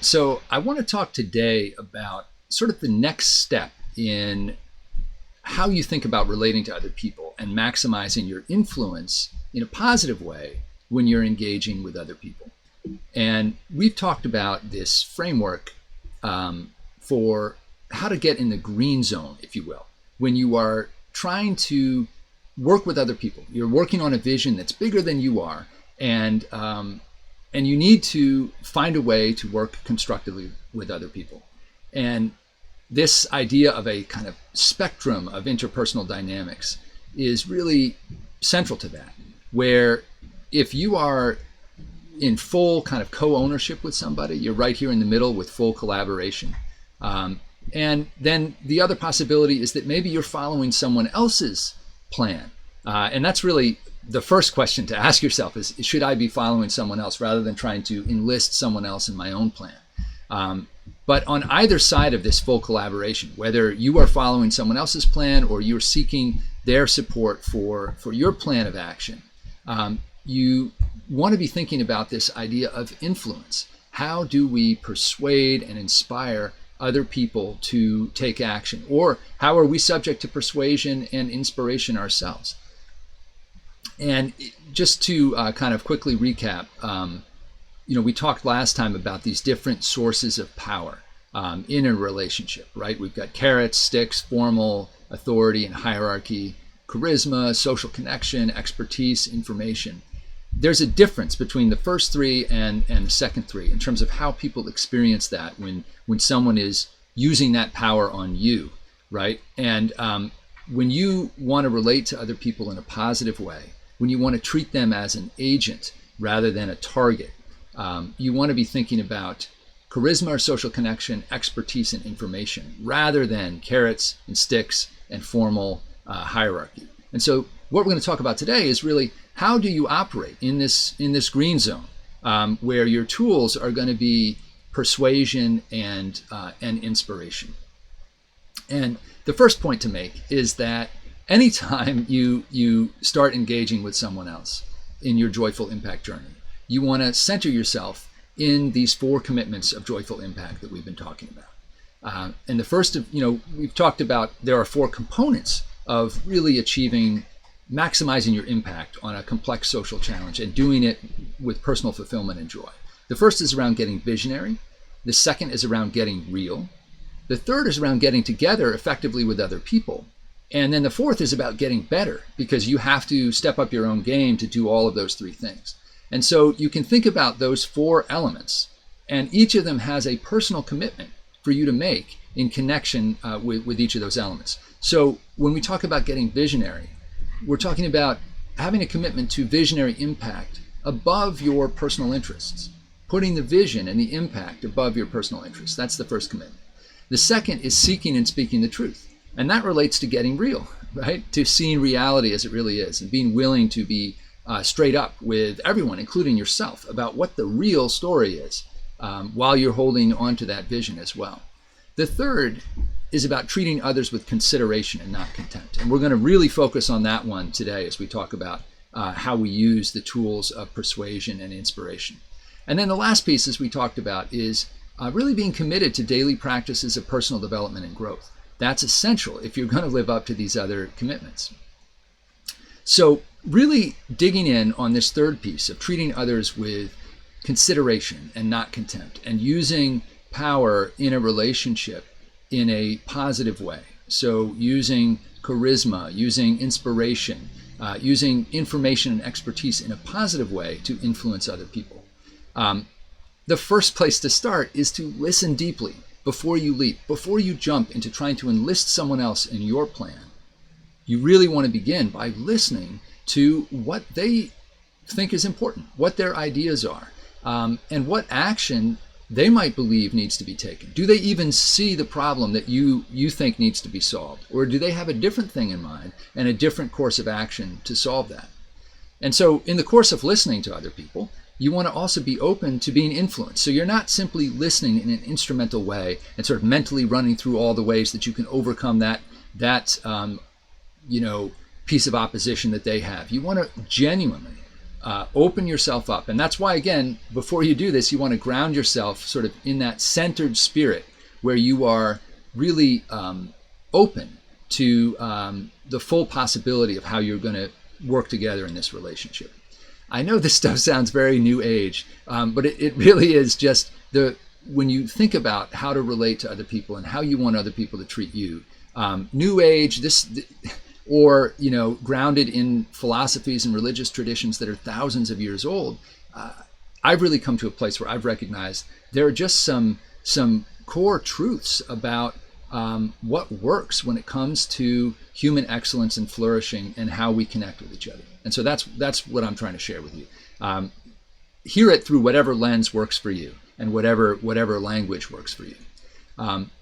So I want to talk today about sort of the next step in how you think about relating to other people and maximizing your influence in a positive way when you're engaging with other people. And we've talked about this framework for how to get in the green zone, if you will, when you are trying to work with other people. You're working on a vision that's bigger than you are, and you need to find a way to work constructively with other people. And this idea of a kind of spectrum of interpersonal dynamics is really central to that, where if you are in full kind of co-ownership with somebody, you're right here in the middle with full collaboration. And then the other possibility is that maybe you're following someone else's plan. And that's really the first question to ask yourself is, should I be following someone else rather than trying to enlist someone else in my own plan? But on either side of this full collaboration, whether you are following someone else's plan or you're seeking their support for your plan of action, you want to be thinking about this idea of influence. How do we persuade and inspire other people to take action? Or how are we subject to persuasion and inspiration ourselves? And just to kind of quickly recap, we talked last time about these different sources of power in a relationship, right? We've got carrots, sticks, formal, authority, and hierarchy, charisma, social connection, expertise, information. There's a difference between the first three and the second three in terms of how people experience that when someone is using that power on you, right? And when you want to relate to other people in a positive way, when you want to treat them as an agent rather than a target, you want to be thinking about charisma or social connection, expertise, and information rather than carrots and sticks and formal hierarchy. And so what we're going to talk about today is really how do you operate in this green zone where your tools are going to be persuasion and inspiration. And the first point to make is that anytime you start engaging with someone else in your joyful impact journey, you want to center yourself in these 4 commitments of joyful impact that we've been talking about. And the first of, we've talked about there are 4 components of really achieving, maximizing your impact on a complex social challenge and doing it with personal fulfillment and joy. The first is around getting visionary. The second is around getting real. The third is around getting together effectively with other people. And then the fourth is about getting better, because you have to step up your own game to do all of those 3 things. And so you can think about those 4 elements, and each of them has a personal commitment for you to make in connection with each of those elements. So when we talk about getting visionary, we're talking about having a commitment to visionary impact above your personal interests, putting the vision and the impact above your personal interests. That's the first commitment. The second is seeking and speaking the truth. And that relates to getting real, right? To seeing reality as it really is and being willing to be straight up with everyone, including yourself, about what the real story is while you're holding on to that vision as well. The third is about treating others with consideration and not contempt. And we're going to really focus on that one today as we talk about how we use the tools of persuasion and inspiration. And then the last piece, as we talked about, is really being committed to daily practices of personal development and growth. That's essential if you're going to live up to these other commitments. So really digging in on this third piece of treating others with consideration and not contempt, and using power in a relationship in a positive way. So using charisma, using inspiration, using information and expertise in a positive way to influence other people. The first place to start is to listen deeply before you leap, before you jump into trying to enlist someone else in your plan. You really want to begin by listening to what they think is important, what their ideas are, and what action they might believe needs to be taken. Do they even see the problem that you think needs to be solved? Or do they have a different thing in mind and a different course of action to solve that? And so in the course of listening to other people, you want to also be open to being influenced. So you're not simply listening in an instrumental way and sort of mentally running through all the ways that you can overcome that piece of opposition that they have. You want to genuinely open yourself up. And that's why, again, before you do this, you want to ground yourself sort of in that centered spirit where you are really open to the full possibility of how you're going to work together in this relationship. I know this stuff sounds very new age, but it really is just when you think about how to relate to other people and how you want other people to treat you. New age, or grounded in philosophies and religious traditions that are thousands of years old. I've really come to a place where I've recognized there are just some core truths about what works when it comes to human excellence and flourishing and how we connect with each other. And so that's what I'm trying to share with you. Hear it through whatever lens works for you and whatever language works for you.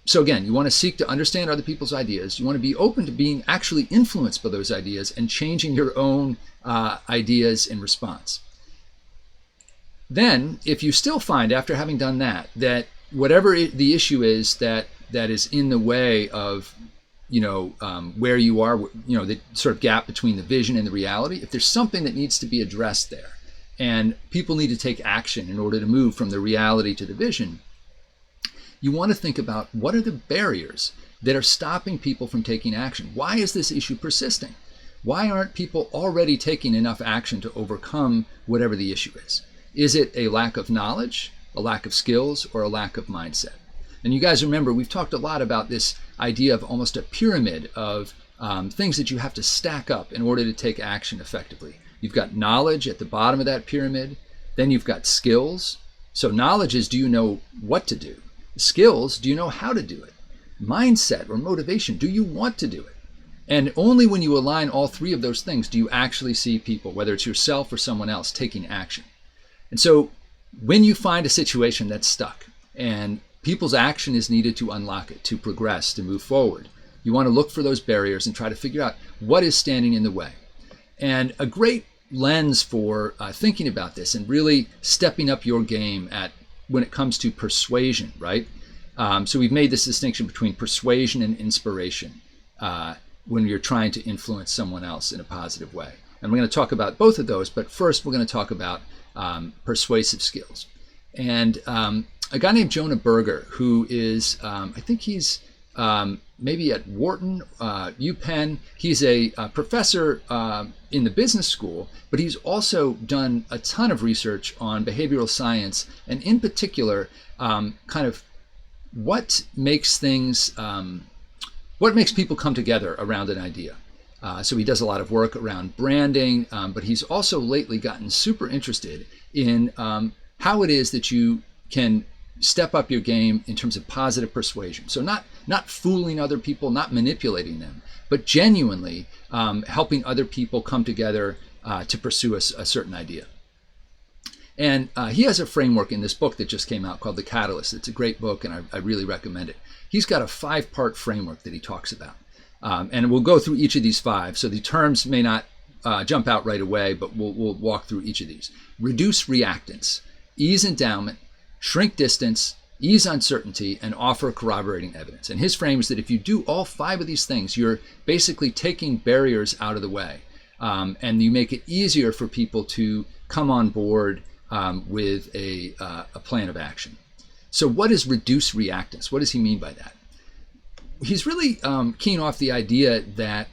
So again, you want to seek to understand other people's ideas. You want to be open to being actually influenced by those ideas and changing your own ideas in response. Then, if you still find after having done that whatever the issue is that is in the way of where you are, the sort of gap between the vision and the reality, if there's something that needs to be addressed there and people need to take action in order to move from the reality to the vision, you want to think about what are the barriers that are stopping people from taking action. Why is this issue persisting? Why aren't people already taking enough action to overcome whatever the issue is? Is it a lack of knowledge, a lack of skills, or a lack of mindset? And you guys remember, we've talked a lot about this idea of almost a pyramid of things that you have to stack up in order to take action effectively. You've got knowledge at the bottom of that pyramid. Then you've got skills. So knowledge is, do you know what to do? Skills, do you know how to do it? Mindset or motivation, do you want to do it? And only when you align all three of those things do you actually see people, whether it's yourself or someone else, taking action. And so when you find a situation that's stuck and people's action is needed to unlock it, to progress, to move forward, you want to look for those barriers and try to figure out what is standing in the way. And a great lens for thinking about this and really stepping up your game when it comes to persuasion, right? So we've made this distinction between persuasion and inspiration when you're trying to influence someone else in a positive way. And we're going to talk about both of those, but first we're going to talk about persuasive skills. And a guy named Jonah Berger, who is, I think he's maybe at Wharton, UPenn. He's a professor in the business school, but he's also done a ton of research on behavioral science, and in particular, kind of what makes people come together around an idea. So he does a lot of work around branding, but he's also lately gotten super interested in how it is that you can step up your game in terms of positive persuasion. So not fooling other people, not manipulating them, but genuinely helping other people come together to pursue a certain idea. And he has a framework in this book that just came out called The Catalyst. It's a great book, and I really recommend it. He's got a 5-part framework that he talks about. And we'll go through each of these 5. So the terms may not jump out right away, but we'll walk through each of these. Reduce reactance, ease endowment, shrink distance, ease uncertainty, and offer corroborating evidence. And his frame is that if you do all 5 of these things, you're basically taking barriers out of the way. And you make it easier for people to come on board with a plan of action. So what is reduce reactance? What does he mean by that? He's really keen off the idea that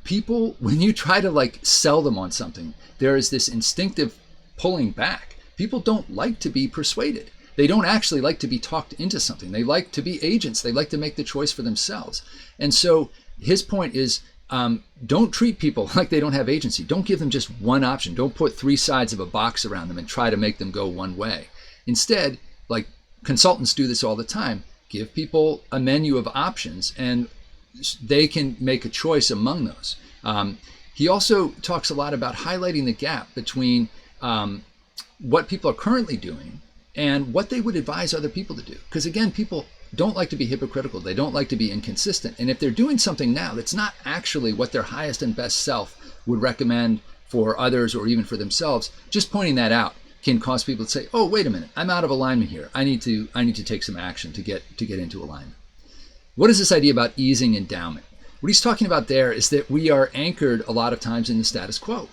people, when you try to sell them on something, there is this instinctive pulling back. People don't like to be persuaded. They don't actually like to be talked into something. They like to be agents. They like to make the choice for themselves. And so his point is, don't treat people like they don't have agency. Don't give them just one option. Don't put 3 sides of a box around them and try to make them go one way. Instead, like consultants do this all the time, give people a menu of options and they can make a choice among those. He also talks a lot about highlighting the gap between what people are currently doing and what they would advise other people to do. Because again, people don't like to be hypocritical. They don't like to be inconsistent. And if they're doing something now that's not actually what their highest and best self would recommend for others or even for themselves, just pointing that out can cause people to say, oh, wait a minute, I'm out of alignment here. I need to take some action to get into alignment. What is this idea about easing endowment? What he's talking about there is that we are anchored a lot of times in the status quo.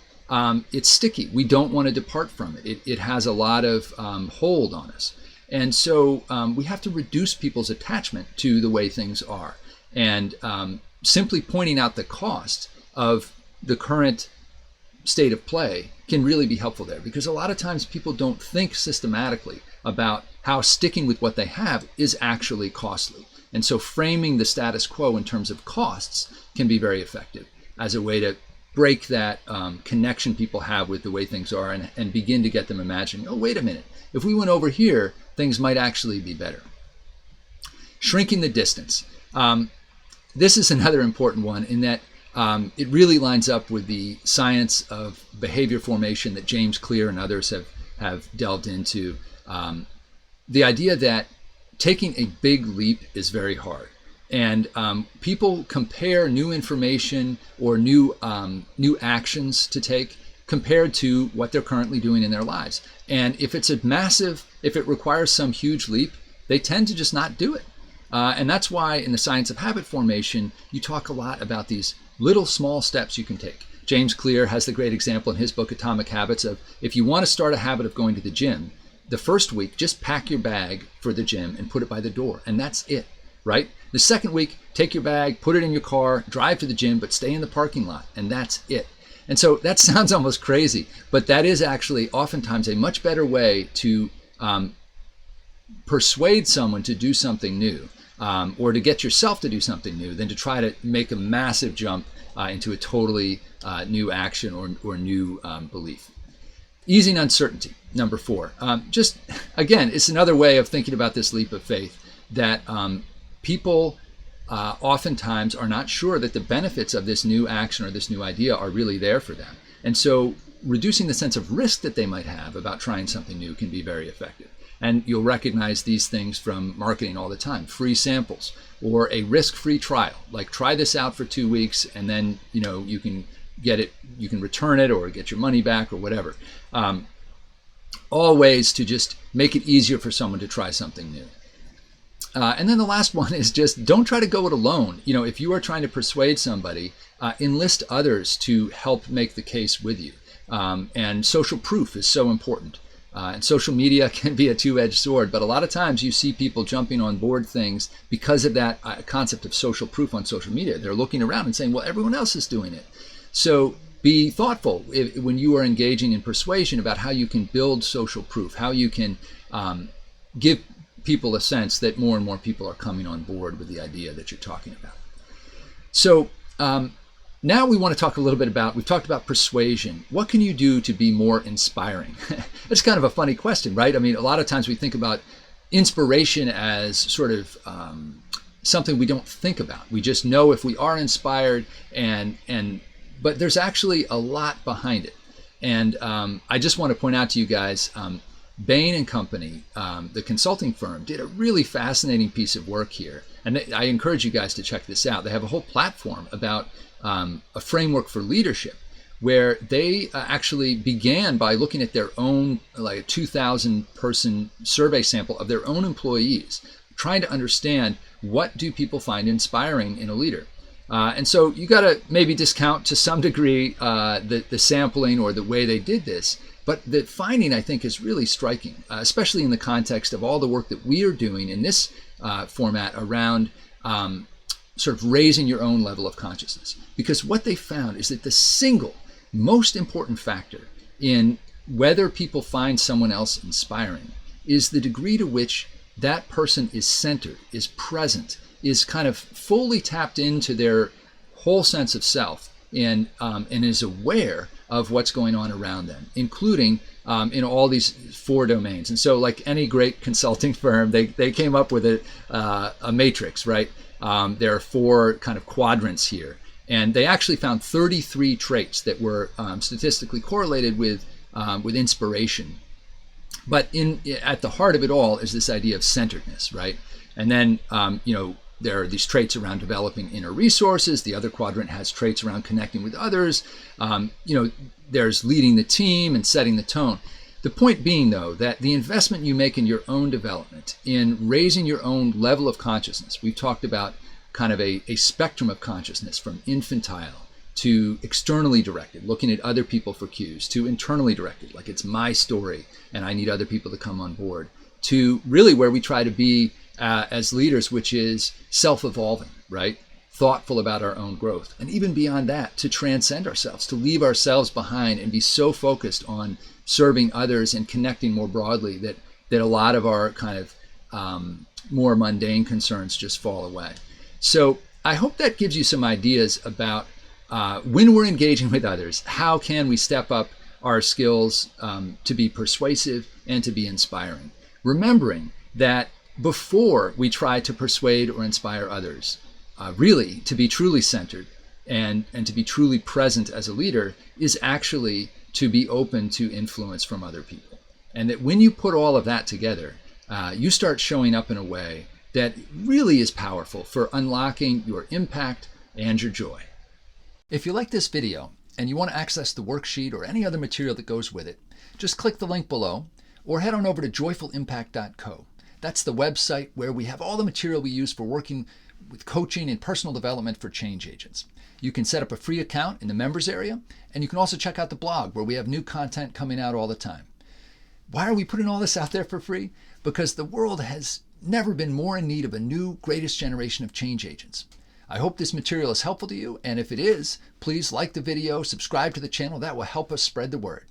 it's sticky. We don't want to depart from it. It has a lot of hold on us. And so we have to reduce people's attachment to the way things are. And simply pointing out the cost of the current state of play can really be helpful there, because a lot of times people don't think systematically about how sticking with what they have is actually costly. And so framing the status quo in terms of costs can be very effective as a way to break that connection people have with the way things are, and begin to get them imagining, oh, wait a minute, if we went over here, things might actually be better. Shrinking the distance. This is another important one in that it really lines up with the science of behavior formation that James Clear and others have delved into. The idea that taking a big leap is very hard. And people compare new information or new actions to take compared to what they're currently doing in their lives. And if it's if it requires some huge leap, they tend to just not do it. And that's why in the science of habit formation, you talk a lot about these little small steps you can take. James Clear has the great example in his book, Atomic Habits, of if you want to start a habit of going to the gym, the first week, just pack your bag for the gym and put it by the door. And that's it, right? The second week, take your bag, put it in your car, drive to the gym, but stay in the parking lot. And that's it. And so that sounds almost crazy, but that is actually oftentimes a much better way to persuade someone to do something new. Or to get yourself to do something new than to try to make a massive jump into a totally new action or new belief. Easing uncertainty, number 4. Just, again, it's another way of thinking about this leap of faith that people oftentimes are not sure that the benefits of this new action or this new idea are really there for them. And so reducing the sense of risk that they might have about trying something new can be very effective. And you'll recognize these things from marketing all the time. Free samples or a risk-free trial. Like, try this out for 2 weeks and then you can get it, you can return it or get your money back or whatever. All ways to just make it easier for someone to try something new. And then the last one is just don't try to go it alone. If you are trying to persuade somebody, enlist others to help make the case with you. And social proof is so important. And social media can be a two-edged sword, but a lot of times you see people jumping on board things because of that concept of social proof on social media. They're looking around and saying, well, everyone else is doing it. So be thoughtful when you are engaging in persuasion about how you can build social proof, how you can give people a sense that more and more people are coming on board with the idea that you're talking about. So now we want to talk a little bit about, we've talked about persuasion. What can you do to be more inspiring? It's kind of a funny question, right? I mean, a lot of times we think about inspiration as sort of something we don't think about. We just know if we are inspired, but there's actually a lot behind it. And I just want to point out to you guys, Bain and Company, the consulting firm, did a really fascinating piece of work here. And I encourage you guys to check this out. They have a whole platform about a framework for leadership, where they actually began by looking at their own, like a 2,000 person survey sample of their own employees, trying to understand what do people find inspiring in a leader. And so you got to maybe discount to some degree the sampling or the way they did this, but the finding, I think, is really striking, especially in the context of all the work that we are doing in this format around sort of raising your own level of consciousness. Because what they found is that the single most important factor in whether people find someone else inspiring is the degree to which that person is centered, is present, is kind of fully tapped into their whole sense of self, and is aware of what's going on around them, including in all these 4 domains. And so, like any great consulting firm, they came up with a matrix, right? There are 4 kind of quadrants here, and they actually found 33 traits that were statistically correlated with inspiration. But at the heart of it all is this idea of centeredness, right? And then there are these traits around developing inner resources. The other quadrant has traits around connecting with others. There's leading the team and setting the tone. The point being, though, that the investment you make in your own development, in raising your own level of consciousness, we've talked about kind of a spectrum of consciousness from infantile to externally directed, looking at other people for cues, to internally directed, like it's my story and I need other people to come on board, to really where we try to be as leaders, which is self-evolving, right? Thoughtful about our own growth. And even beyond that, to transcend ourselves, to leave ourselves behind and be so focused on serving others and connecting more broadly that a lot of our kind of more mundane concerns just fall away. So I hope that gives you some ideas about when we're engaging with others, how can we step up our skills to be persuasive and to be inspiring? Remembering that before we try to persuade or inspire others, really to be truly centered and to be truly present as a leader is actually to be open to influence from other people. And that when you put all of that together, you start showing up in a way that really is powerful for unlocking your impact and your joy. If you like this video and you want to access the worksheet or any other material that goes with it, just click the link below or head on over to joyfulimpact.co. That's the website where we have all the material we use for working with coaching and personal development for change agents. You can set up a free account in the members area, and you can also check out the blog where we have new content coming out all the time. Why are we putting all this out there for free? Because the world has never been more in need of a new greatest generation of change agents. I hope this material is helpful to you, and if it is, please like the video, subscribe to the channel. That will help us spread the word.